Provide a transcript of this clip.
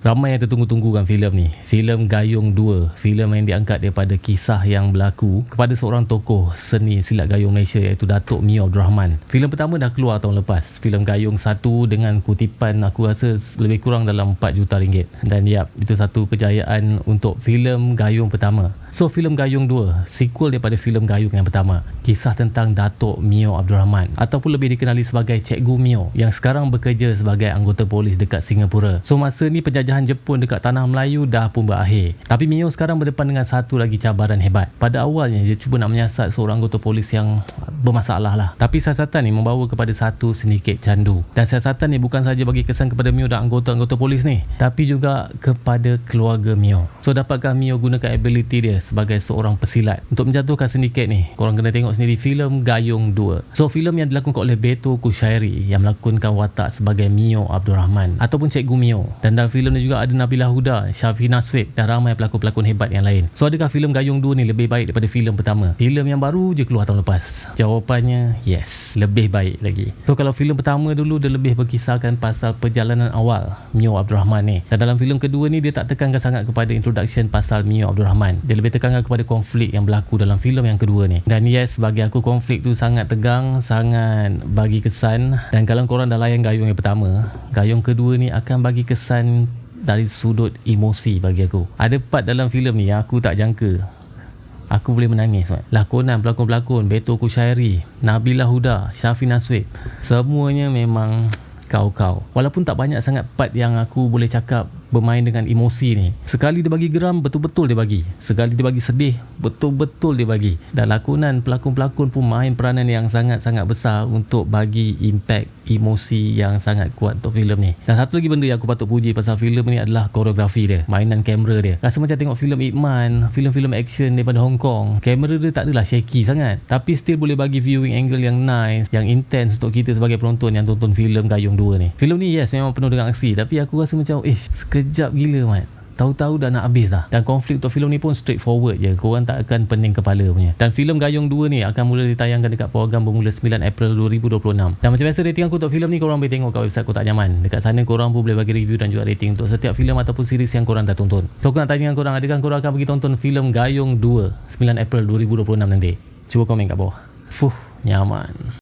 Ramai yang tertunggu-tunggu kan filem ni. Filem Gayung 2. Filem yang diangkat daripada kisah yang berlaku kepada seorang tokoh seni silat gayung Malaysia iaitu Datuk Mio Abdul Rahman. Filem pertama dah keluar tahun lepas. Filem Gayung 1 dengan kutipan aku rasa lebih kurang dalam 4 juta ringgit. Dan itu satu kejayaan untuk filem Gayung pertama. So filem Gayung 2, sequel daripada filem Gayung yang pertama. Kisah tentang Datuk Mio Abdul Rahman ataupun lebih dikenali sebagai Cikgu Mio yang sekarang bekerja sebagai anggota polis dekat Singapura. So masa ni penjajahan Jepun dekat tanah Melayu dah pun berakhir. Tapi Mio sekarang berdepan dengan satu lagi cabaran hebat. Pada awalnya dia cuba nak menyiasat seorang anggota polis yang bermasalah lah. Tapi siasatan ni membawa kepada satu sindiket candu. Dan siasatan ni bukan saja bagi kesan kepada Mio dan anggota-anggota polis ni, tapi juga kepada keluarga Mio. So dapatkah Mio gunakan ability dia sebagai seorang pesilat untuk menjatuhkan sindiket ni? Korang kena tengok sendiri filem Gayung 2. So filem yang dilakonkan oleh Beto Kushairi yang melakonkan watak sebagai Mio Abdul Rahman ataupun Cikgu Mio. Dan dalam filem ni juga ada Nabila Huda, Syafina Swik dan ramai pelakon-pelakon hebat yang lain. So adakah filem Gayung 2 ni lebih baik daripada filem pertama? Filem yang baru je keluar tahun lepas. Jawapannya yes, lebih baik lagi. So kalau filem pertama dulu dia lebih berkisahkan pasal perjalanan awal Mio Abdul Rahman ni. Dan dalam filem kedua ni dia tak tekankan sangat kepada introduction pasal Mio Abdul Rahman. Dia lebih tekankan kepada konflik yang berlaku dalam filem yang kedua ni. Dan yes, bagi aku konflik tu sangat tegang, sangat bagi kesan. Dan kalau korang dah layan Gayung yang pertama, Gayung kedua ni akan bagi kesan dari sudut emosi bagi aku. Ada part dalam filem ni yang aku tak jangka aku boleh menangis. Lakonan pelakon-pelakon Beto Kushairi, Nabila Huda, Syafina Swik, semuanya memang kau-kau. Walaupun tak banyak sangat part yang aku boleh cakap bermain dengan emosi ni. Sekali dia bagi geram, betul-betul dia bagi. Sekali dia bagi sedih, betul-betul dia bagi. Dan lakonan pelakon-pelakon pun main peranan yang sangat-sangat besar untuk bagi impact emosi yang sangat kuat untuk filem ni. Dan satu lagi benda yang aku patut puji pasal filem ni adalah koreografi dia, mainan kamera dia. Rasa macam tengok filem Ip Man, filem-filem action daripada Hong Kong. Kamera dia tak adalah shaky sangat, tapi still boleh bagi viewing angle yang nice, yang intense untuk kita sebagai penonton yang tonton filem Gayung 2 ni. Filem ni yes memang penuh dengan aksi, tapi aku rasa macam sekejap gila mat. Tahu-tahu dah nak habis dah. Dan konflik untuk filem ni pun straightforward je. Korang tak akan pening kepala punya. Dan filem Gayung 2 ni akan mula ditayangkan dekat program bermula 9 April 2026. Dan macam biasa rating aku untuk filem ni korang boleh tengok kat website Kotak Nyaman. Dekat sana korang pun boleh bagi review dan juga rating untuk setiap filem ataupun series yang korang dah tonton. So aku nak tanya korang, adakah korang akan pergi tonton filem Gayung 2 9 April 2026 nanti? Cuba komen kat bawah. Nyaman.